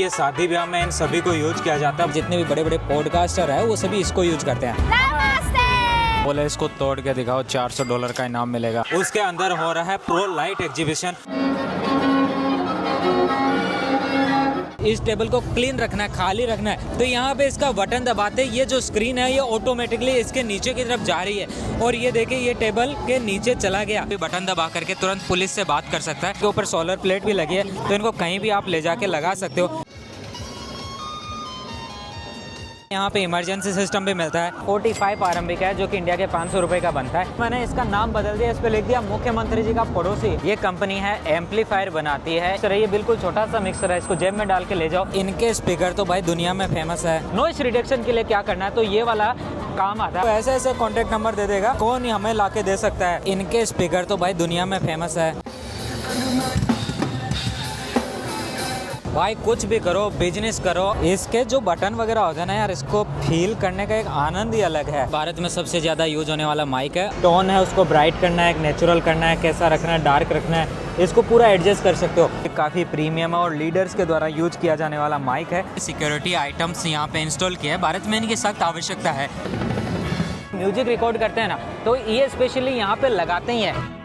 ये शादी ब्याह में इन सभी को यूज किया जाता है। जितने भी बड़े बड़े पॉडकास्टर है वो सभी इसको यूज करते हैं। बोले इसको तोड़ के दिखाओ, $400 का इनाम मिलेगा। उसके अंदर हो रहा है प्रो लाइट एग्जीबिशन। इस टेबल को क्लीन रखना है, खाली रखना है, तो यहाँ पे इसका बटन दबाते ये जो स्क्रीन है ये ऑटोमेटिकली इसके नीचे की तरफ जा रही है और ये देखिए ये टेबल के नीचे चला गया। बटन दबा करके तुरंत पुलिस से बात कर सकता है। इसके ऊपर सोलर प्लेट भी लगी है तो इनको कहीं भी आप ले जाके लगा सकते हो। यहाँ पे इमरजेंसी सिस्टम भी मिलता है। 45 RMB का है जो कि इंडिया के 500 रुपए का बनता है। मैंने इसका नाम बदल दिया, इस पे लिख दिया मुख्यमंत्री जी का पड़ोसी। ये कंपनी है एम्पलीफायर बनाती है। सर ये बिल्कुल छोटा सा मिक्सर है, इसको जेब में डाल के ले जाओ। इनके स्पीकर तो भाई दुनिया में फेमस है। नॉइस रिडक्शन के लिए क्या करना है तो ये वाला काम आता है। तो ऐसे ऐसे कॉन्टेक्ट नंबर दे देगा, कौन हमें ला के दे सकता है। इनके स्पीकर तो भाई दुनिया में फेमस है। भाई कुछ भी करो, बिजनेस करो, इसके जो बटन वगैरह होते हैं ना यार, इसको फील करने का एक आनंद ही अलग है। भारत में सबसे ज्यादा यूज होने वाला माइक है। टोन है उसको ब्राइट करना है, नेचुरल करना है, कैसा रखना है, डार्क रखना है, इसको पूरा एडजस्ट कर सकते हो। काफी प्रीमियम है और लीडर्स के द्वारा यूज किया जाने वाला माइक है। सिक्योरिटी आइटम्स यहाँ पे इंस्टॉल किया है। भारत में इनकी सख्त आवश्यकता है। म्यूजिक रिकॉर्ड करते हैं ना तो ये स्पेशली यहाँ पे लगाते ही है।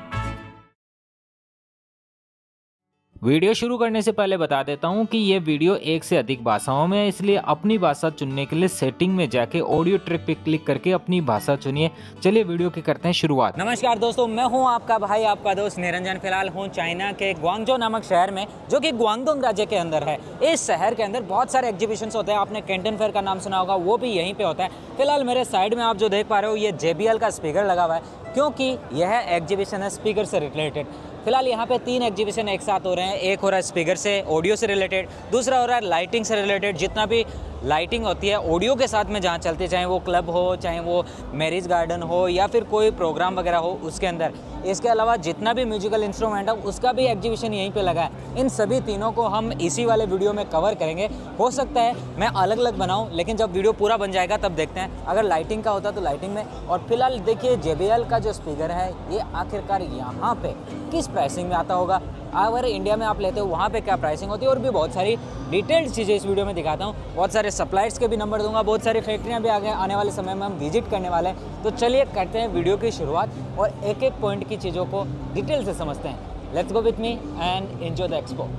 वीडियो शुरू करने से पहले बता देता हूँ कि ये वीडियो एक से अधिक भाषाओं में है, इसलिए अपनी भाषा चुनने के लिए सेटिंग में जाके ऑडियो ट्रैक पे क्लिक करके अपनी भाषा चुनिए। चलिए वीडियो की करते हैं शुरुआत। नमस्कार दोस्तों, मैं हूँ आपका भाई, आपका दोस्त निरंजन। फिलहाल हूँ चाइना के ग्वांगझो नामक शहर में, जो कि ग्वांगडोंग राज्य के अंदर है। इस शहर के अंदर बहुत सारे एग्जीबिशन होते हैं। आपने कैंटन फेयर का नाम सुना होगा, वो भी यहीं पे होता है। फिलहाल मेरे साइड में आप जो देख पा रहे हो ये JBL का स्पीकर लगा हुआ है, क्योंकि यह एग्जीबिशन है स्पीकर से रिलेटेड। फिलहाल यहाँ पे 3 एग्जीबिशन एक साथ हो रहे हैं। एक हो रहा है स्पीकर से, ऑडियो से रिलेटेड, दूसरा हो रहा है लाइटिंग से रिलेटेड। जितना भी लाइटिंग होती है ऑडियो के साथ में जहाँ चलती है, चाहे वो क्लब हो, चाहे वो मैरिज गार्डन हो या फिर कोई प्रोग्राम वगैरह हो उसके अंदर। इसके अलावा जितना भी म्यूजिकल इंस्ट्रूमेंट है उसका भी एग्जीबिशन यहीं पे लगा है। इन सभी तीनों को हम इसी वाले वीडियो में कवर करेंगे। हो सकता है मैं अलग अलग बनाऊं, लेकिन जब वीडियो पूरा बन जाएगा तब देखते हैं। अगर लाइटिंग का होता तो लाइटिंग में। और फिलहाल देखिए JBL का जो स्पीकर है ये आखिरकार यहाँ पे किस प्राइसिंग में आता होगा, अगर इंडिया में आप लेते हो वहाँ पे क्या प्राइसिंग होती है, और भी बहुत सारी डिटेल्ड चीज़ें इस वीडियो में दिखाता हूँ। बहुत सारे सप्लायर्स के भी नंबर दूंगा, बहुत सारी फैक्ट्रियाँ भी आगे आने वाले समय में हम विजिट करने वाले हैं। तो चलिए करते हैं वीडियो की शुरुआत और एक एक पॉइंट की चीज़ों को डिटेल से समझते हैं। Let's go with me and enjoy the expo.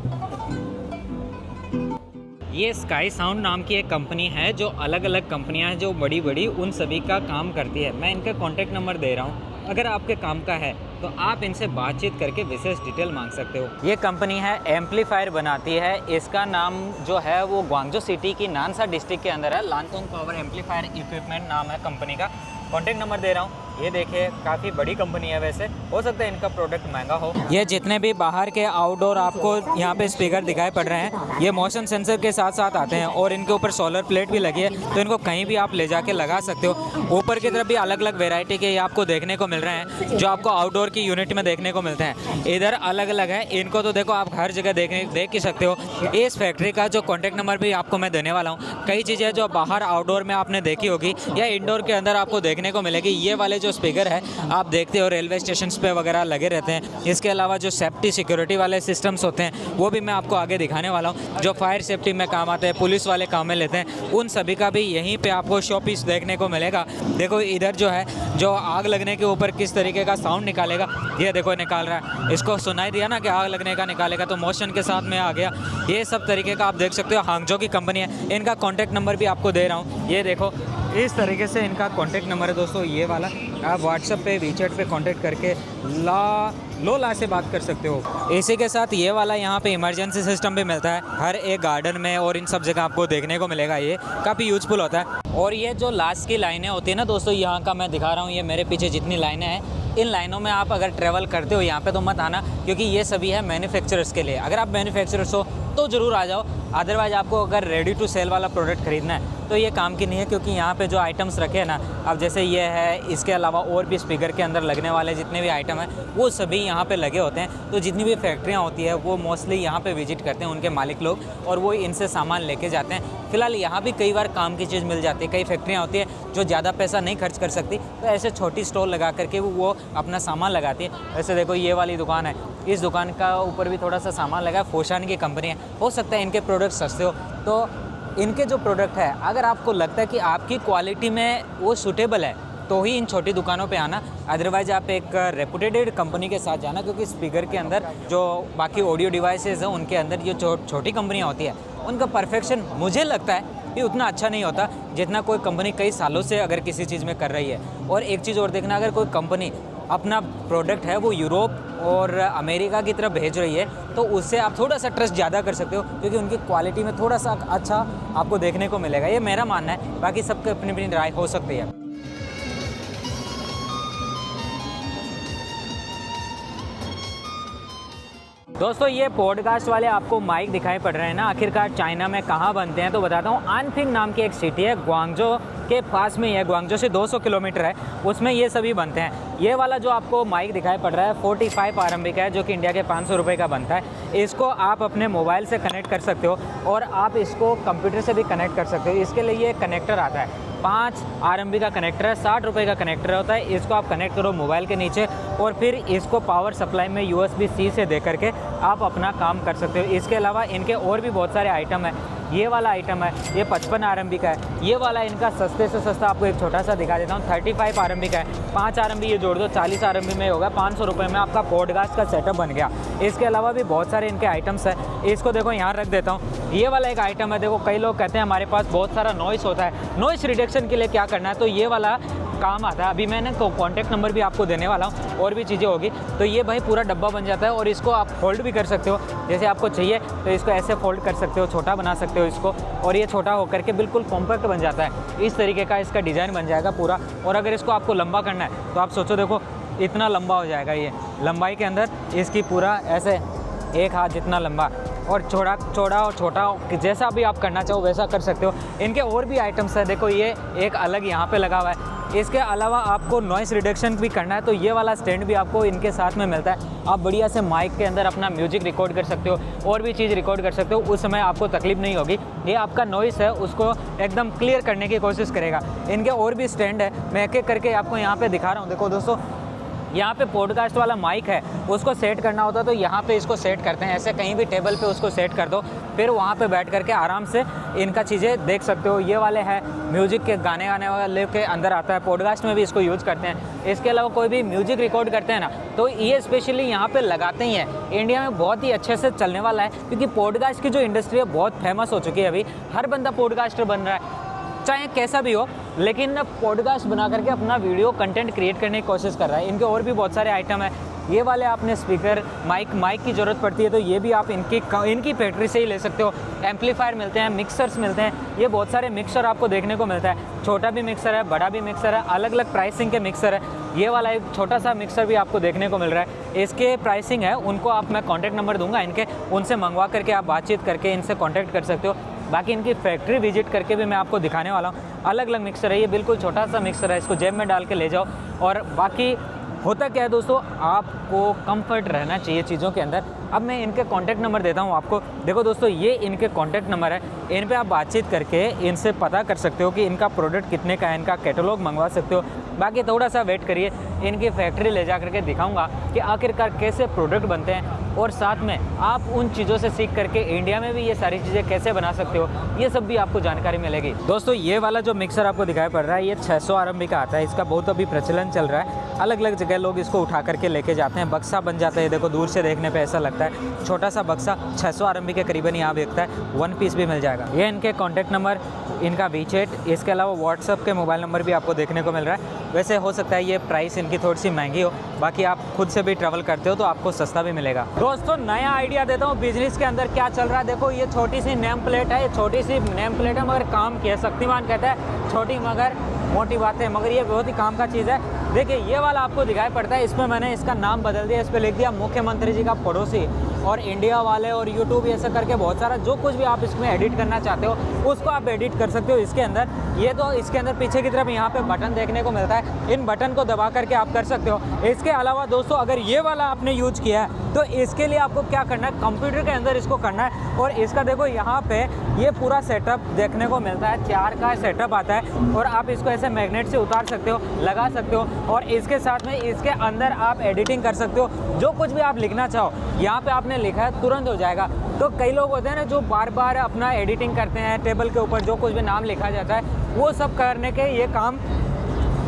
ये स्काई साउंड नाम की एक कंपनी है, जो अलग अलग कंपनियां हैं जो बड़ी बड़ी उन सभी का काम करती है। मैं इनका कॉन्टैक्ट नंबर दे रहा हूँ, अगर आपके काम का है तो आप इनसे बातचीत करके विशेष डिटेल मांग सकते हो। ये कंपनी है एम्पलीफायर बनाती है। इसका नाम जो है वो ग्वांगझो सिटी की नानसा डिस्ट्रिक्ट के अंदर है। लानतोंग पावर एम्पलीफायर इक्विपमेंट नाम है कंपनी का। कॉन्टैक्ट नंबर दे रहा हूँ। ये देखिए काफ़ी बड़ी कंपनी है, वैसे हो सकता है इनका प्रोडक्ट महंगा हो। ये जितने भी बाहर के आउटडोर आपको यहाँ पे स्पीकर दिखाई पड़ रहे हैं, ये मोशन सेंसर के साथ साथ आते हैं और इनके ऊपर सोलर प्लेट भी लगी है, तो इनको कहीं भी आप ले जाके लगा सकते हो। ऊपर की तरफ भी अलग अलग वेराइटी के ये आपको देखने को मिल रहे हैं, जो आपको आउटडोर की यूनिट में देखने को मिलते हैं। इधर अलग अलग है, इनको तो देखो आप हर जगह देख ही सकते हो। इस फैक्ट्री का जो कॉन्टैक्ट नंबर भी आपको मैं देने वाला हूँ। कई चीज़ें जो बाहर आउटडोर में आपने देखी होगी या इंडोर के अंदर आपको देखने को मिलेगी। ये वाले जो स्पीकर है आप देखते हो रेलवे स्टेशन पे वगैरह लगे रहते हैं। इसके अलावा जो सेफ्टी सिक्योरिटी वाले सिस्टम्स होते हैं वो भी मैं आपको आगे दिखाने वाला हूँ, जो फायर सेफ्टी में काम आते हैं, पुलिस वाले काम में लेते हैं। उन सभी का भी यहीं पे आपको शो पीस देखने को मिलेगा। देखो इधर जो है, जो आग लगने के ऊपर किस तरीके का साउंड निकालेगा, ये देखो निकाल रहा है। इसको सुनाई दिया ना कि आग लगने का निकालेगा, तो मोशन के साथ में आ गया। ये सब तरीके का आप देख सकते हो। हांगझो की कंपनी है, इनका कॉन्टैक्ट नंबर भी आपको दे रहा हूँ। ये देखो इस तरीके से इनका कॉन्टैक्ट नंबर है दोस्तों, ये वाला। आप व्हाट्सएप पे, वीचैट पे कांटेक्ट करके ला से बात कर सकते हो। इसी के साथ ये वाला यहाँ पे इमरजेंसी सिस्टम भी मिलता है हर एक गार्डन में, और इन सब जगह आपको देखने को मिलेगा। ये काफ़ी यूजफुल होता है। और ये जो लास्ट की लाइनें होती है ना दोस्तों, यहाँ का मैं दिखा रहा हूँ, ये मेरे पीछे जितनी लाइनें हैं, इन लाइनों में आप अगर ट्रैवल करते हो यहाँ पे तो मत आना, क्योंकि ये सभी है मैन्युफैक्चरर्स के लिए। अगर आप मैन्युफैक्चरर्स हो तो ज़रूर आ जाओ, अदरवाइज आपको अगर रेडी टू सेल वाला प्रोडक्ट खरीदना है तो ये काम की नहीं है, क्योंकि यहाँ पे जो आइटम्स रखे हैं ना, अब जैसे ये है, इसके अलावा और भी स्पीकर के अंदर लगने वाले जितने भी आइटम हैं वो सभी यहाँ पे लगे होते हैं। तो जितनी भी फैक्ट्रियाँ होती है वो मोस्टली यहाँ पे विजिट करते हैं उनके मालिक लोग, और वो इनसे सामान लेके जाते हैं। फिलहाल यहाँ भी कई बार काम की चीज़ मिल जाती है। कई फैक्ट्रियाँ होती है जो ज़्यादा पैसा नहीं खर्च कर सकती, तो ऐसे छोटी स्टॉल लगा करके वो अपना सामान लगाती है। वैसे देखो ये वाली दुकान है, इस दुकान का ऊपर भी थोड़ा सा सामान लगा है। फोशान की कंपनी है, हो सकता है इनके प्रोडक्ट सस्ते हो, तो इनके जो प्रोडक्ट है अगर आपको लगता है कि आपकी क्वालिटी में वो सूटेबल है तो ही इन छोटी दुकानों पे आना। अदरवाइज़ आप एक रेपुटेड कंपनी के साथ जाना, क्योंकि स्पीकर के अंदर जो बाकी ऑडियो डिवाइसेस हैं उनके अंदर जो छोटी कंपनियाँ होती है उनका परफेक्शन मुझे लगता है ये उतना अच्छा नहीं होता जितना कोई कंपनी कई सालों से अगर किसी चीज़ में कर रही है। और एक चीज़ और देखना, अगर कोई कंपनी अपना प्रोडक्ट है वो यूरोप और अमेरिका की तरफ भेज रही है तो उससे आप थोड़ा सा ट्रस्ट ज़्यादा कर सकते हो, क्योंकि उनकी क्वालिटी में थोड़ा सा अच्छा आपको देखने को मिलेगा। ये मेरा मानना है, बाकी सबके अपनी अपनी राय हो सकती है। दोस्तों ये पॉडकास्ट वाले आपको माइक दिखाई पड़ रहे हैं ना, आखिरकार चाइना में कहाँ बनते हैं तो बताता हूँ। आनफिंग नाम की एक सिटी है, ग्वांगझो के पास में ही है, ग्वांगझो से 200 किलोमीटर है, उसमें ये सभी बनते हैं। ये वाला जो आपको माइक दिखाई पड़ रहा है 45 RMB का है, जो कि इंडिया के 500 रुपये का बनता है। इसको आप अपने मोबाइल से कनेक्ट कर सकते हो और आप इसको कंप्यूटर से भी कनेक्ट कर सकते हो। इसके लिए ये कनेक्टर आता है, 5 RMB का कनेक्टर है, 60 रुपये का कनेक्टर होता है। इसको आप कनेक्ट करो मोबाइल के नीचे और फिर इसको पावर सप्लाई में USB-C से दे करके आप अपना काम कर सकते हो। इसके अलावा इनके और भी बहुत सारे आइटम है। ये वाला आइटम है, ये 55 RMB का है। ये वाला इनका सस्ते से सस्ता आपको एक छोटा सा दिखा देता हूँ, 35 RMB का है। 5 RMB ये जोड़ दो, 40 RMB में होगा, 500 रुपये में आपका पॉडकास्ट का सेटअप बन गया। इसके अलावा भी बहुत सारे इनके आइटम्स हैं। इसको देखो यहाँ रख देता हूँ। ये वाला एक आइटम है, देखो कई लोग कहते हैं हमारे पास बहुत सारा नॉइस होता है, नॉइस रिडक्शन के लिए क्या करना है, तो ये वाला काम आता है। अभी मैंने कॉन्टैक्ट नंबर भी आपको देने वाला हूँ, और भी चीज़ें होगी। तो ये भाई पूरा डब्बा बन जाता है और इसको आप फोल्ड भी कर सकते हो, जैसे आपको चाहिए तो इसको ऐसे फोल्ड कर सकते हो, छोटा बना सकते हो इसको, और ये छोटा होकर के बिल्कुल कॉम्पैक्ट बन जाता है। इस तरीके का इसका डिज़ाइन बन जाएगा पूरा। और अगर इसको आपको लंबा करना है तो आप सोचो, देखो इतना लंबा हो जाएगा ये, लंबाई के अंदर इसकी पूरा ऐसे 1 हाथ जितना लंबा, और चौड़ा और छोटा, जैसा भी आप करना चाहो वैसा कर सकते हो। इनके और भी आइटम्स हैं, देखो ये एक अलग यहाँ पे लगा हुआ है। इसके अलावा आपको नॉइस रिडक्शन भी करना है तो ये वाला स्टैंड भी आपको इनके साथ में मिलता है। आप बढ़िया से माइक के अंदर अपना म्यूजिक रिकॉर्ड कर सकते हो, और भी चीज़ रिकॉर्ड कर सकते हो, उस समय आपको तकलीफ नहीं होगी। ये आपका नॉइस है उसको एकदम क्लियर करने की कोशिश करेगा। इनके और भी स्टैंड है, मैं एक एक करके आपको यहाँ पे दिखा रहा हूँ। देखो दोस्तों, यहाँ पे पॉडकास्ट वाला माइक है, उसको सेट करना होता है तो यहाँ पे इसको सेट करते हैं, ऐसे कहीं भी टेबल पे उसको सेट कर दो, फिर वहाँ पे बैठ करके आराम से इनका चीज़ें देख सकते हो। ये वाले हैं म्यूजिक के गाने वाले के अंदर आता है, पॉडकास्ट में भी इसको यूज़ करते हैं। इसके अलावा कोई भी म्यूजिक रिकॉर्ड करते हैं ना तो ये स्पेशली यहाँ पे लगाते ही हैं। इंडिया में बहुत ही अच्छे से चलने वाला है, क्योंकि पॉडकास्ट की जो इंडस्ट्री है बहुत फेमस हो चुकी है। अभी हर बंदा पॉडकास्टर बन रहा है, चाहे कैसा भी हो, लेकिन पॉडकास्ट बना करके अपना वीडियो कंटेंट क्रिएट करने की कोशिश कर रहा है। इनके और भी बहुत सारे आइटम है। ये वाले आपने स्पीकर माइक की ज़रूरत पड़ती है तो ये भी आप इनकी फैक्ट्री से ही ले सकते हो। एम्पलीफायर मिलते हैं, मिक्सर्स मिलते हैं। ये बहुत सारे मिक्सर आपको देखने को मिलता है, छोटा भी मिक्सर है, बड़ा भी मिक्सर है, अलग अलग प्राइसिंग के मिक्सर है। ये वाला एक छोटा सा मिक्सर भी आपको देखने को मिल रहा है। इसके प्राइसिंग है, उनको आप मैं कॉन्टैक्ट नंबर दूंगा इनके, उनसे मंगवा करके आप बातचीत करके इनसे कॉन्टैक्ट कर सकते हो। बाकी इनकी फैक्ट्री विजिट करके भी मैं आपको दिखाने वाला हूँ। अलग अलग मिक्सर है, ये बिल्कुल छोटा सा मिक्सर है, इसको जेब में डाल के ले जाओ। और बाकी होता क्या है दोस्तों, आपको कंफर्ट रहना चाहिए चीज़ों के अंदर। अब मैं इनके कॉन्टैक्ट नंबर देता हूँ आपको। देखो दोस्तों, ये इनके कॉन्टैक्ट नंबर है, इन पे आप बातचीत करके इनसे पता कर सकते हो कि इनका प्रोडक्ट कितने का है, इनका कैटलॉग मंगवा सकते हो। बाकी थोड़ा सा वेट करिए, इनकी फैक्ट्री ले जा करके दिखाऊंगा कि आखिरकार कैसे प्रोडक्ट बनते हैं, और साथ में आप उन चीज़ों से सीख करके इंडिया में भी ये सारी चीज़ें कैसे बना सकते हो, ये सब भी आपको जानकारी मिलेगी। दोस्तों, ये वाला जो मिक्सर आपको दिखाई पड़ रहा है, ये 600 RMB का आता है। इसका बहुत अभी प्रचलन चल रहा है, अलग अलग जगह लोग इसको उठा करके लेके जाते हैं। बक्सा बन जाता है, देखो दूर से देखने पे ऐसा लगता है, छोटा सा बक्सा 600 RMB के करीबन यहाँ बिकता है। 1 पीस भी मिल जाएगा। ये इनके कॉन्टैक्ट नंबर, इनका वीचैट, इसके अलावा व्हाट्सअप के मोबाइल नंबर भी आपको देखने को मिल रहा है। वैसे हो सकता है ये प्राइस इनकी थोड़ी सी महंगी हो, बाकी आप खुद से भी ट्रैवल करते हो तो आपको सस्ता भी मिलेगा। दोस्तों, नया आइडिया देता हूँ बिजनेस के अंदर क्या चल रहा है। देखो, ये छोटी सी नेम प्लेट है, ये छोटी सी नेम प्लेट है मगर काम की है। शक्तिमान कहता है छोटी मगर मोटी बातें, मगर ये बहुत ही काम का चीज़ है। देखिए, ये वाला आपको दिखाई पड़ता है, इसमें मैंने इसका नाम बदल दिया, इस पर लिख दिया मुख्यमंत्री जी का पड़ोसी, और इंडिया वाले और यूट्यूब ऐसा करके बहुत सारा, जो कुछ भी आप इसमें एडिट करना चाहते हो उसको आप एडिट कर सकते हो इसके अंदर। ये तो इसके अंदर पीछे की तरफ यहाँ पे बटन देखने को मिलता है, इन बटन को दबा करके आप कर सकते हो। इसके अलावा दोस्तों, अगर ये वाला आपने यूज किया है तो इसके लिए आपको क्या करना है, कंप्यूटर के अंदर इसको करना है। और इसका देखो यहाँ पे ये पूरा सेटअप देखने को मिलता है, 4 का सेटअप आता है और आप इसको ऐसे मैग्नेट से उतार सकते हो, लगा सकते हो और इसके साथ में इसके अंदर आप एडिटिंग कर सकते हो। जो कुछ भी आप लिखना चाहो यहाँ पे आपने लिखा है तुरंत हो जाएगा। तो कई लोग होते हैं ना जो बार बार अपना एडिटिंग करते हैं, टेबल के ऊपर जो कुछ भी नाम लिखा जाता है वो सब करने के ये काम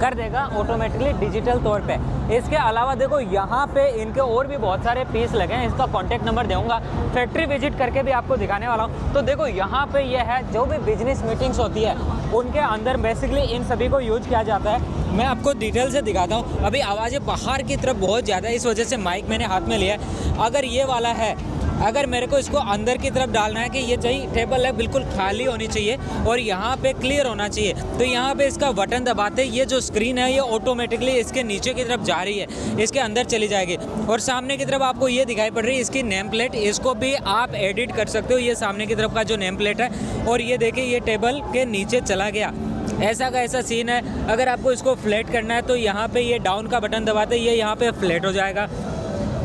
कर देगा ऑटोमेटिकली डिजिटल तौर पे। इसके अलावा देखो यहाँ पे इनके और भी बहुत सारे पीस लगे हैं, इसका कॉन्टैक्ट नंबर दूंगा, फैक्ट्री विजिट करके भी आपको दिखाने वाला हूँ। तो देखो यहाँ पे ये है, जो भी बिजनेस मीटिंग्स होती है उनके अंदर बेसिकली इन सभी को यूज किया जाता है। मैं आपको डिटेल से दिखाता हूँ। अभी आवाज़ें बाहर की तरफ बहुत ज़्यादा है, इस वजह से माइक मैंने हाथ में लिया है। अगर ये वाला है, अगर मेरे को इसको अंदर की तरफ डालना है कि ये चाहिए टेबल है बिल्कुल खाली होनी चाहिए और यहाँ पे क्लियर होना चाहिए, तो यहाँ पे इसका बटन दबाते ये जो स्क्रीन है ये ऑटोमेटिकली इसके नीचे की तरफ जा रही है, इसके अंदर चली जाएगी। और सामने की तरफ आपको ये दिखाई पड़ रही है इसकी नेम प्लेट, इसको भी आप एडिट कर सकते हो। ये सामने की तरफ का जो नेम प्लेट है और ये देखिए ये टेबल के नीचे चला गया, ऐसा का ऐसा सीन है। अगर आपको इसको फ्लैट करना है तो यहाँ पे ये डाउन का बटन दबाते ये यहाँ पे फ्लैट हो जाएगा।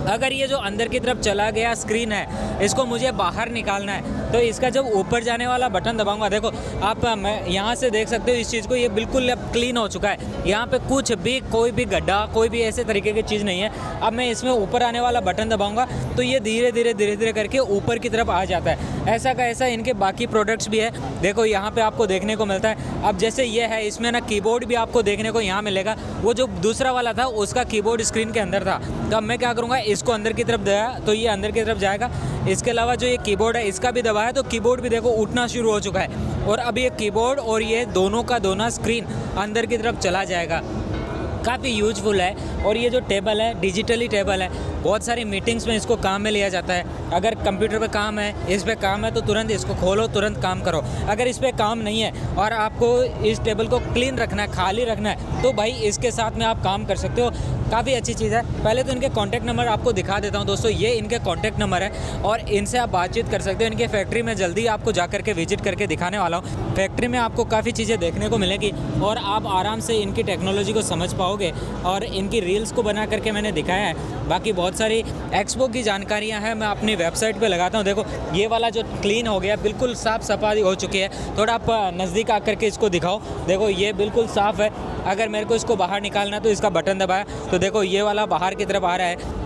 अगर ये जो अंदर की तरफ चला गया स्क्रीन है इसको मुझे बाहर निकालना है तो इसका जब ऊपर जाने वाला बटन दबाऊंगा, देखो आप मैं यहाँ से देख सकते हो इस चीज़ को, ये बिल्कुल अब क्लीन हो चुका है। यहाँ पे कुछ भी कोई भी गड्ढा कोई भी ऐसे तरीके की चीज़ नहीं है। अब मैं इसमें ऊपर आने वाला बटन दबाऊंगा तो ये धीरे धीरे करके ऊपर की तरफ आ जाता है। ऐसा का ऐसा इनके बाकी प्रोडक्ट्स भी है, देखो यहाँ पे आपको देखने को मिलता है। अब जैसे ये है इसमें ना कीबोर्ड भी आपको देखने को यहाँ मिलेगा, वो जो दूसरा वाला था उसका कीबोर्ड स्क्रीन के अंदर था। तो अब मैं क्या करूँगा, इसको अंदर की तरफ दबाया तो ये अंदर की तरफ जाएगा। इसके अलावा जो ये कीबोर्ड है इसका भी दबाया तो कीबोर्ड भी देखो उठना शुरू हो चुका है और अब ये कीबोर्ड और ये दोनों का दोनों स्क्रीन अंदर की तरफ चला जाएगा। काफ़ी यूजफुल है। और ये जो टेबल है डिजिटली टेबल है, बहुत सारी मीटिंग्स में इसको काम में लिया जाता है। अगर कंप्यूटर पे काम है, इस पे काम है तो तुरंत इसको खोलो, तुरंत काम करो। अगर इस पे काम नहीं है और आपको इस टेबल को क्लीन रखना है, खाली रखना है, तो भाई इसके साथ में आप काम कर सकते हो। काफ़ी अच्छी चीज़ है। पहले तो इनके कॉन्टैक्ट नंबर आपको दिखा देता हूँ दोस्तों, ये इनके कॉन्टैक्ट नंबर है और इनसे आप बातचीत कर सकते हो। इनके फैक्ट्री में जल्दी आपको जा करके विजिट करके दिखाने वाला हूँ। फैक्ट्री में आपको काफ़ी चीज़ें देखने को मिलेगी और आप आराम से इनकी टेक्नोलॉजी को समझ पाओगे और इनकी रील्स को बना करके मैंने दिखाया है। बाकी बहुत सारी एक्सपो की जानकारियाँ हैं, मैं अपनी वेबसाइट पर लगाता हूँ। देखो ये वाला जो क्लीन हो गया, बिल्कुल साफ़ सफाई हो चुकी है। थोड़ा आप नज़दीक आकर के इसको दिखाओ, देखो ये बिल्कुल साफ़ है। अगर मेरे को इसको बाहर निकालना है तो इसका बटन दबाया तो देखो ये वाला बाहर की तरफ आ रहा है।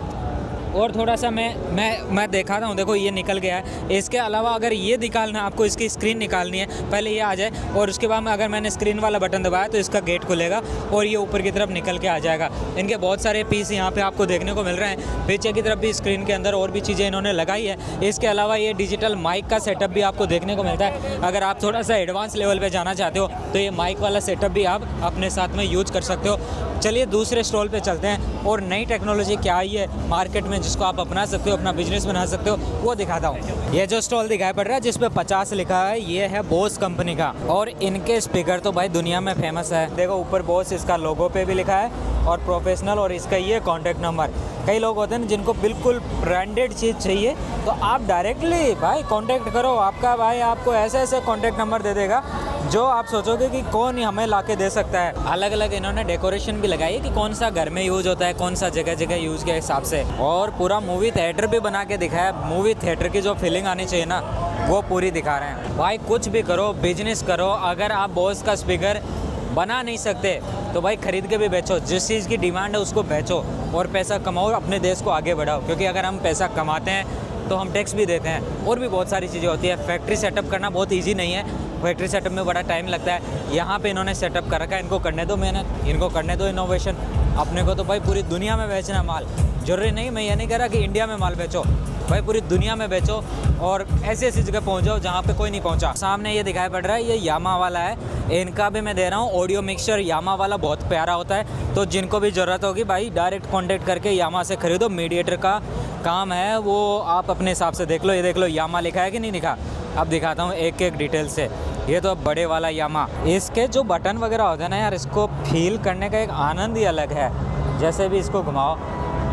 और थोड़ा सा मैं दिखाता हूँ, देखो ये निकल गया है। इसके अलावा अगर ये निकालना है आपको, इसकी स्क्रीन निकालनी है, पहले ये आ जाए और उसके बाद में अगर मैंने स्क्रीन वाला बटन दबाया तो इसका गेट खुलेगा और ये ऊपर की तरफ निकल के आ जाएगा। इनके बहुत सारे पीस यहाँ पे आपको देखने को मिल रहे हैं। पीछे की तरफ भी स्क्रीन के अंदर और भी चीज़ें इन्होंने लगाई है। इसके अलावा ये डिजिटल माइक का सेटअप भी आपको देखने को मिलता है। अगर आप थोड़ा सा एडवांस लेवल पर जाना चाहते हो तो ये माइक वाला सेटअप भी आप अपने साथ में यूज कर सकते हो। चलिए दूसरे स्टॉल पे चलते हैं और नई टेक्नोलॉजी क्या आई है मार्केट में जिसको आप अपना सकते हो, अपना बिजनेस बना सकते हो, वो दिखाता हूँ। ये जो स्टॉल दिखाई पड़ रहा है जिस पे 50 लिखा है, ये है बोस कंपनी का और इनके स्पीकर तो भाई दुनिया में फेमस है। देखो ऊपर बोस इसका लोगो पे भी लिखा है और प्रोफेशनल, और इसका ये कॉन्टैक्ट नंबर। कई लोग होते हैं जिनको बिल्कुल ब्रांडेड चीज़ चाहिए तो आप डायरेक्टली भाई कॉन्टैक्ट करो, आपका भाई आपको ऐसे ऐसे कॉन्टैक्ट नंबर दे देगा जो आप सोचोगे कि कौन हमें लाके दे सकता है। अलग अलग इन्होंने डेकोरेशन भी लगाई है कि कौन सा घर में यूज होता है, कौन सा जगह जगह यूज के हिसाब से, और पूरा मूवी थिएटर भी बना के दिखाया। मूवी थिएटर की जो फीलिंग आनी चाहिए ना वो पूरी दिखा रहे हैं। भाई कुछ भी करो, बिजनेस करो, अगर आप बॉस का स्पीकर बना नहीं सकते तो भाई खरीद के भी बेचो। जिस चीज़ की डिमांड है उसको बेचो और पैसा कमाओ, अपने देश को आगे बढ़ाओ। क्योंकि अगर हम पैसा कमाते हैं तो हम टैक्स भी देते हैं और भी बहुत सारी चीज़ें होती है। फैक्ट्री सेटअप करना बहुत ईजी नहीं है, फैक्ट्री सेटअप में बड़ा टाइम लगता है। यहाँ पे इन्होंने सेटअप कर रखा है, इनको करने दो मेहनत, इनको करने दो इनोवेशन। अपने को तो भाई पूरी दुनिया में बेचना माल, जरूरी नहीं, मैं ये नहीं कह रहा कि इंडिया में माल बेचो, भाई पूरी दुनिया में बेचो और ऐसी ऐसी जगह पहुँचो जहाँ पे कोई नहीं पहुँचा। सामने ये दिखाई पड़ रहा है, ये यामा वाला है, इनका भी मैं दे रहा हूँ ऑडियो मिक्सचर। यामा वाला बहुत प्यारा होता है, तो जिनको भी ज़रूरत होगी भाई डायरेक्ट कॉन्टेक्ट करके यामा से खरीदो। मीडिएटर का काम है वो आप अपने हिसाब से देख लो। ये देख लो यामा लिखा है कि नहीं लिखा, अब दिखाता हूँ एक एक डिटेल से। ये तो बड़े वाला यामा, इसके जो बटन वगैरह होते हैं ना यार, इसको फील करने का एक आनंद ही अलग है। जैसे भी इसको घुमाओ,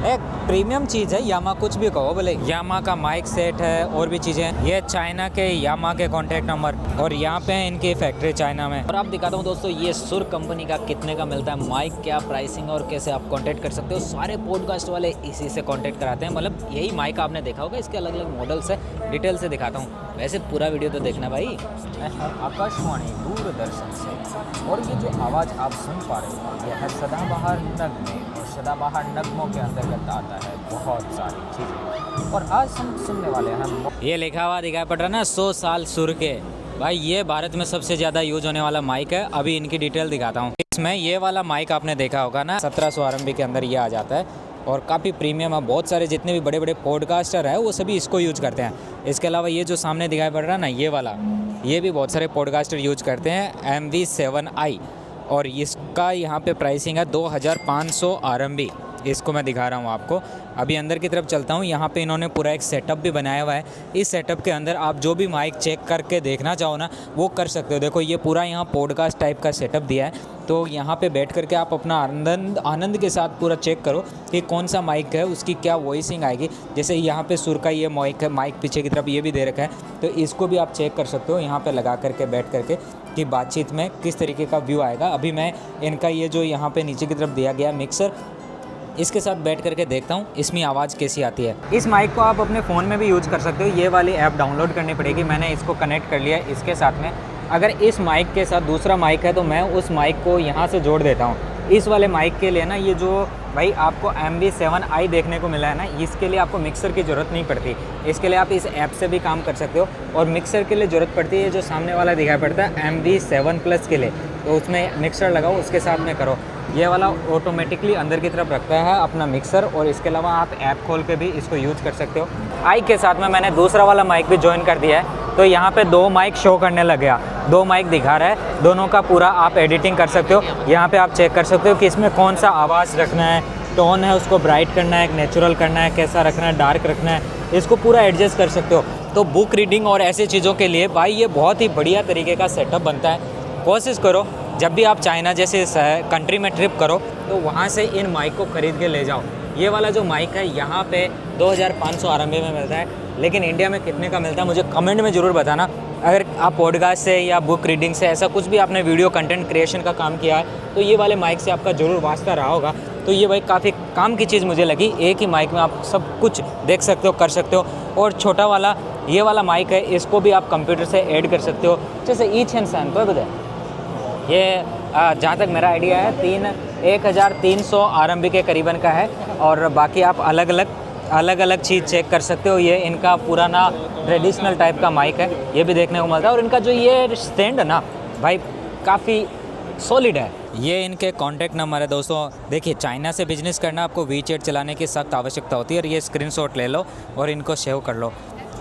एक प्रीमियम चीज़ है यामा, कुछ भी कहो भले। यामा का माइक सेट है और भी चीज़ें। ये चाइना के यामा के कॉन्टैक्ट नंबर और यहाँ पे है इनकी फैक्ट्री चाइना में। और आप दिखाता हूँ दोस्तों ये सुर कंपनी का कितने का मिलता है माइक, क्या प्राइसिंग और कैसे आप कॉन्टैक्ट कर सकते हो। सारे पॉडकास्ट वाले इसी से कॉन्टैक्ट कराते हैं, मतलब यही माइक आपने देखा होगा। इसके अलग अलग मॉडल्स है, डिटेल से दिखाता हूँ। वैसे पूरा वीडियो तो देखना भाई। मैं आकाशवाणी दूरदर्शन से, और ये जो आवाज़ आप सुन पा रहे हो यह है सदाबहार नगमे, और सदाबहार नगमों के अंतर्गत आता है बहुत सारी चीज़ें। और आज हम सुनने वाले हैं, ये लिखा हुआ दिखाई पड़ रहा है ना 100 साल सुर के। भाई ये भारत में सबसे ज़्यादा यूज होने वाला माइक है। अभी इनकी डिटेल दिखाता हूँ। इसमें ये वाला माइक आपने देखा होगा ना, 1700 RMB के अंदर ये आ जाता है और काफ़ी प्रीमियम है। बहुत सारे जितने भी बड़े बड़े पॉडकास्टर है वो सभी इसको यूज करते हैं। इसके अलावा ये जो सामने दिखाई पड़ रहा है ना ये वाला, ये भी बहुत सारे पॉडकास्टर यूज करते हैं, MV7i। और इसका यहाँ पे प्राइसिंग है 2500 RMB। इसको मैं दिखा रहा हूँ आपको। अभी अंदर की तरफ चलता हूँ। यहाँ पे इन्होंने पूरा एक सेटअप भी बनाया हुआ है। इस सेटअप के अंदर आप जो भी माइक चेक करके देखना चाहो ना वो कर सकते हो। देखो ये पूरा यहाँ पॉडकास्ट टाइप का सेटअप दिया है, तो यहाँ पे बैठ करके आप अपना आनंद के साथ पूरा चेक करो कि कौन सा माइक है, उसकी क्या वॉइसिंग आएगी। जैसे यहाँ पे सुर का ये माइक है, माइक पीछे की तरफ ये भी दे रखा है, तो इसको भी आप चेक कर सकते हो यहाँ पे लगा करके बैठ करके कि बातचीत में किस तरीके का व्यू आएगा। अभी मैं इनका ये जो यहाँ पे नीचे की तरफ दिया गया मिक्सर, इसके साथ बैठ करके देखता हूँ इसमें आवाज़ कैसी आती है। इस माइक को आप अपने फ़ोन में भी यूज़ कर सकते हो। ये वाली ऐप डाउनलोड करनी पड़ेगी। मैंने इसको कनेक्ट कर लिया इसके साथ में। अगर इस माइक के साथ दूसरा माइक है तो मैं उस माइक को यहाँ से जोड़ देता हूँ। इस वाले माइक के लिए ना ये जो भाई आपको MV7i देखने को मिला है ना, इसके लिए आपको मिक्सर की ज़रूरत नहीं पड़ती। इसके लिए आप इस ऐप से भी काम कर सकते हो। और मिक्सर के लिए ज़रूरत पड़ती है जो सामने वाला दिखाई पड़ता है MV7 प्लस के लिए, तो उसमें मिक्सर लगाओ, उसके साथ में करो। ये वाला ऑटोमेटिकली अंदर की तरफ रखता है अपना मिक्सर। और इसके अलावा आप ऐप खोल के भी इसको यूज कर सकते हो। आई के साथ में मैंने दूसरा वाला माइक भी ज्वाइन कर दिया है, तो यहाँ पे 2 माइक शो करने लग गया। 2 माइक दिखा रहा है, दोनों का पूरा आप एडिटिंग कर सकते हो। यहाँ पे आप चेक कर सकते हो कि इसमें कौन सा आवाज़ रखना है, टोन है उसको ब्राइट करना है, नेचुरल करना है, कैसा रखना है, डार्क रखना है, इसको पूरा एडजस्ट कर सकते हो। तो बुक रीडिंग और ऐसी चीज़ों के लिए भाई ये बहुत ही बढ़िया तरीके का सेटअप बनता है। कोशिश करो जब भी आप चाइना जैसे कंट्री में ट्रिप करो तो वहाँ से इन माइक को ख़रीद के ले जाओ। ये वाला जो माइक है यहाँ पे 2500 RMB में मिलता है, लेकिन इंडिया में कितने का मिलता है मुझे कमेंट में ज़रूर बताना। अगर आप पॉडकास्ट से या बुक रीडिंग से ऐसा कुछ भी आपने वीडियो कंटेंट क्रिएशन का काम किया है तो ये वाले माइक से आपका ज़रूर वास्ता रहा होगा। तो ये भाई काफ़ी काम की चीज़ मुझे लगी। एक ही माइक में आप सब कुछ देख सकते हो, कर सकते हो। और छोटा वाला ये वाला माइक है, इसको भी आप कंप्यूटर से ऐड कर सकते हो। जैसे ईच एंड सैन तो बताए ये जहाँ तक मेरा आइडिया है 1300 RMB के करीबन का है। और बाकी आप अलग अलग चीज़ चेक कर सकते हो। ये इनका पुराना ट्रेडिशनल टाइप का माइक है, ये भी देखने को मिलता है। और इनका जो ये स्टैंड है ना भाई काफ़ी सॉलिड है। ये इनके कॉन्टैक्ट नंबर है दोस्तों। देखिए चाइना से बिजनेस करना आपको WeChat चलाने की सख्त आवश्यकता होती है, और ये स्क्रीनशॉट ले लो और इनको सेव कर लो।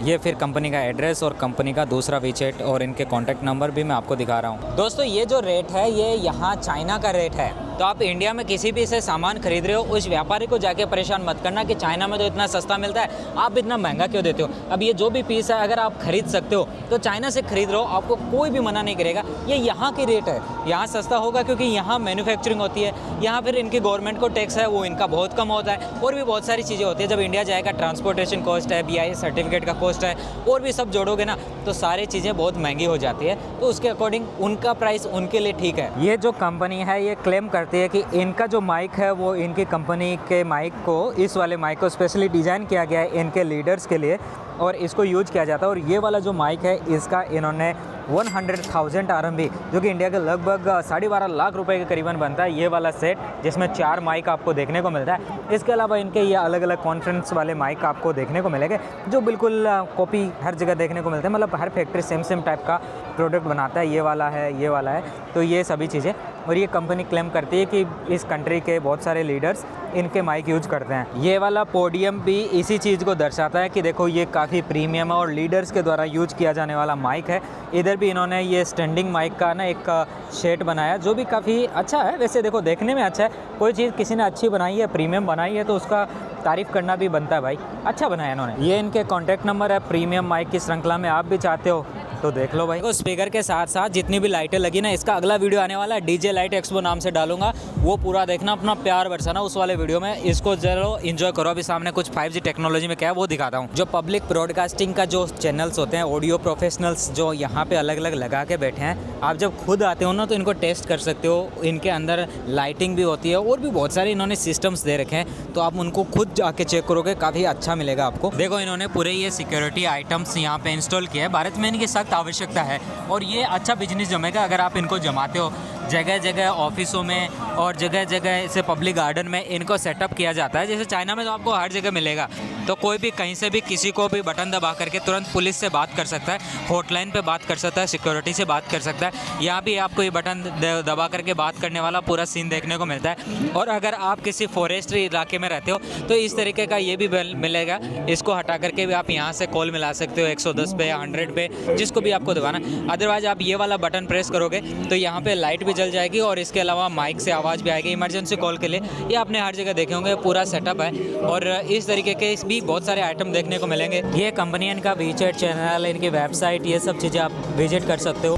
ये फिर कंपनी का एड्रेस और कंपनी का दूसरा WeChat और इनके कॉन्टैक्ट नंबर भी मैं आपको दिखा रहा हूँ। दोस्तों ये जो रेट है ये यहाँ चाइना का रेट है, तो आप इंडिया में किसी भी से सामान खरीद रहे हो उस व्यापारी को जाके परेशान मत करना कि चाइना में तो इतना सस्ता मिलता है, आप इतना महंगा क्यों देते हो। अब ये जो भी पीस है अगर आप खरीद सकते हो तो चाइना से खरीद रहे हो, आपको कोई भी मना नहीं करेगा। ये यहाँ की रेट है, यहाँ सस्ता होगा क्योंकि यहाँ मैन्युफैक्चरिंग होती है, यहाँ फिर इनकी गवर्नमेंट को टैक्स है वो इनका बहुत कम होता है, और भी बहुत सारी चीज़ें होती है। जब इंडिया जाएगा ट्रांसपोर्टेशन कॉस्ट है, BIS सर्टिफिकेट का कॉस्ट है, और भी सब जोड़ोगे ना तो सारी चीज़ें बहुत महंगी हो जाती है। तो उसके अकॉर्डिंग उनका प्राइस उनके लिए ठीक है। ये जो कंपनी है ये क्लेम करती है कि इनका जो माइक है वो इनकी कंपनी के माइक को, इस वाले माइक को स्पेशली डिज़ाइन किया गया है इनके लीडर्स के लिए, और इसको यूज किया जाता है। और ये वाला जो माइक है इसका इन्होंने 100,000 RMB जो कि इंडिया के लगभग 12.5 लाख रुपए के करीबन बनता है ये वाला सेट, जिसमें 4 माइक आपको देखने को मिलता है। इसके अलावा इनके ये अलग अलग कॉन्फ्रेंस वाले माइक आपको देखने को मिलेंगे जो बिल्कुल कॉपी हर जगह देखने को मिलते हैं, मतलब हर फैक्ट्री सेम टाइप का प्रोडक्ट बनाता है। ये वाला है, तो ये सभी चीज़ें। और ये कंपनी क्लेम करती है कि इस कंट्री के बहुत सारे लीडर्स इनके माइक यूज करते हैं। ये वाला पोडियम भी इसी चीज़ को दर्शाता है कि देखो ये काफ़ी प्रीमियम है और लीडर्स के द्वारा यूज किया जाने वाला माइक है। इधर भी इन्होंने ये स्टैंडिंग माइक का ना एक शेड बनाया जो भी काफ़ी अच्छा है। वैसे देखो देखने में अच्छा है, कोई चीज़ किसी ने अच्छी बनाई है, प्रीमियम बनाई है तो उसका तारीफ़ करना भी बनता है भाई, अच्छा बनाया इन्होंने। ये इनके कॉन्टैक्ट नंबर है। प्रीमियम माइक की श्रृंखला में आप भी चाहते हो तो देख लो भाई, तो स्पीकर के साथ साथ जितनी भी लाइटें लगी ना, इसका अगला वीडियो आने वाला है, डीजे लाइट एक्सपो नाम से डालूंगा, वो पूरा देखना, अपना प्यार बरसाना उस वाले वीडियो में। इसको जरूर एंजॉय करो। अभी सामने कुछ 5G टेक्नोलॉजी में क्या है वो दिखाता हूँ। जो पब्लिक ब्रॉडकास्टिंग का जो चैनल्स होते हैं, ऑडियो प्रोफेशनल्स जो यहाँ पे अलग अलग लगा के बैठे हैं, आप जब खुद आते हो ना तो इनको टेस्ट कर सकते हो। इनके अंदर लाइटिंग भी होती है और भी बहुत सारे इन्होंने सिस्टम्स दे रखे हैं, तो आप उनको खुद जाके चेक करोगे, काफ़ी अच्छा मिलेगा आपको। देखो इन्होंने पूरे ये सिक्योरिटी आइटम्स यहाँ पे इंस्टॉल किया है। भारत में इनकी सख्त आवश्यकता है और ये अच्छा बिजनेस जमेगा अगर आप इनको जमाते हो। जगह जगह ऑफिसों में और जगह जगह ऐसे पब्लिक गार्डन में इनको सेटअप किया जाता है। जैसे चाइना में तो आपको हर जगह मिलेगा, तो कोई भी कहीं से भी किसी को भी बटन दबा करके तुरंत पुलिस से बात कर सकता है, हॉटलाइन पे बात कर सकता है, सिक्योरिटी से बात कर सकता है। यहाँ भी आपको ये बटन दबा करके बात करने वाला पूरा सीन देखने को मिलता है। और अगर आप किसी फॉरेस्ट्री इलाके में रहते हो तो इस तरीके का ये भी मिलेगा। इसको हटा करके भी आप यहाँ से कॉल मिला सकते हो 110 पे या 100 पे, जिसको भी आपको दबाना। अदरवाइज आप ये वाला बटन प्रेस करोगे तो यहाँ पे लाइट भी जल जाएगी और इसके अलावा माइक से आवाज़ भी आएगी इमरजेंसी कॉल के लिए। ये आपने हर जगह देखे होंगे, पूरा सेटअप है। और इस तरीके के भी बहुत सारे आइटम देखने को मिलेंगे। ये कंपनी, इनका वीचैट चैनल, इनकी वेबसाइट, ये सब चीज़ें आप विजिट कर सकते हो।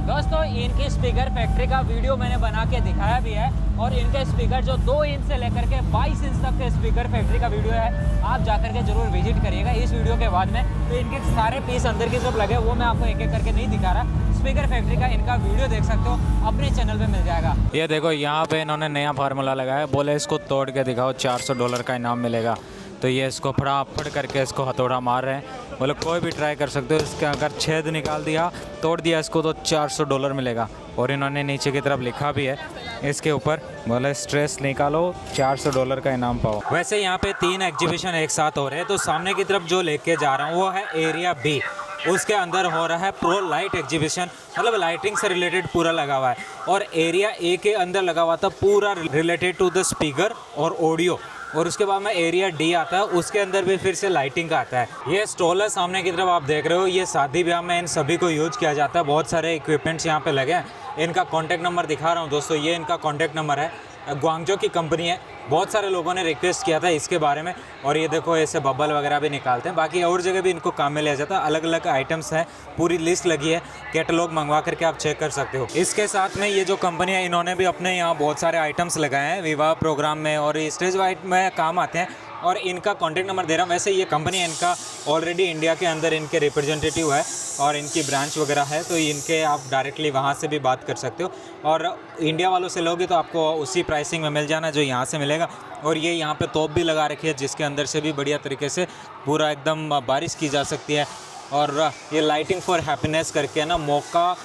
दोस्तों इनकी स्पीकर फैक्ट्री का वीडियो मैंने बना के दिखाया भी है और इनके स्पीकर जो 2 इंच से लेकर के 22 इंच तक के स्पीकर फैक्ट्री का वीडियो है, आप जाकर के जरूर विजिट करिएगा इस वीडियो के बाद में। तो इनके सारे पीस अंदर की तरफ लगे, वो मैं आपको एक एक करके नहीं दिखा रहा। स्पीकर फैक्ट्री का इनका वीडियो देख सकते हो, अपने चैनल पे मिल जाएगा। ये देखो यहाँ पे इन्होंने नया फार्मूला लगाया, बोले इसको तोड़ के दिखाओ, $400 का इनाम मिलेगा। तो ये इसको फटाफट करके इसको हथौड़ा मार रहे हैं। बोले कोई भी ट्राई कर सकते हो, इसके अगर छेद निकाल दिया, तोड़ दिया इसको, तो $400 मिलेगा। और इन्होंने नीचे की तरफ लिखा भी है इसके ऊपर, बोले स्ट्रेस निकालो, $400 का इनाम पाओ। वैसे यहाँ पे 3 एग्जीबिशन एक साथ हो रहे हैं। तो सामने की तरफ जो लेके जा रहा हूँ वो है एरिया बी, उसके अंदर हो रहा है प्रो लाइट एग्जीबिशन, मतलब लाइटिंग से रिलेटेड पूरा लगा हुआ है। और एरिया ए के अंदर लगा हुआ था पूरा रिलेटेड टू द स्पीकर और ऑडियो। और उसके बाद में एरिया डी आता है, उसके अंदर भी फिर से लाइटिंग का आता है। ये स्टॉल है सामने की तरफ आप देख रहे हो, ये शादी ब्याह में इन सभी को यूज किया जाता है। बहुत सारे इक्विपमेंट्स यहाँ पे लगे हैं। इनका कॉन्टैक्ट नंबर दिखा रहा हूँ दोस्तों, ये इनका कॉन्टैक्ट नंबर है। ग्वांगजो की कंपनी है, बहुत सारे लोगों ने रिक्वेस्ट किया था इसके बारे में। और ये देखो ऐसे बबल वगैरह भी निकालते हैं, बाकी और जगह भी इनको काम में लिया जाता है। अलग अलग आइटम्स हैं, पूरी लिस्ट लगी है, कैटलॉग मंगवा करके आप चेक कर सकते हो। इसके साथ में ये जो कंपनी है, इन्होंने भी अपने यहाँ बहुत सारे आइटम्स लगाए हैं विवाह प्रोग्राम में और स्टेज वाइट में काम आते हैं। और इनका कॉन्टैक्ट नंबर दे रहा हूँ। वैसे ये कंपनी है, इनका ऑलरेडी इंडिया के अंदर इनके रिप्रेजेंटेटिव है और इनकी ब्रांच वगैरह है, तो इनके आप डायरेक्टली वहाँ से भी बात कर सकते हो। और इंडिया वालों से लोगे तो आपको उसी प्राइसिंग में मिल जाना जो यहाँ से मिलेगा। और ये यहाँ पे तोप भी लगा रखी है, जिसके अंदर से भी बढ़िया तरीके से पूरा एकदम बारिश की जा सकती है। और ये लाइटिंग फॉर हैप्पीनेस करके ना, मोका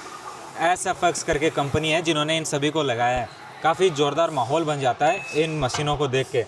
SFX करके कंपनी है जिन्होंने इन सभी को लगाया है। काफ़ी ज़ोरदार माहौल बन जाता है इन मशीनों को देख के।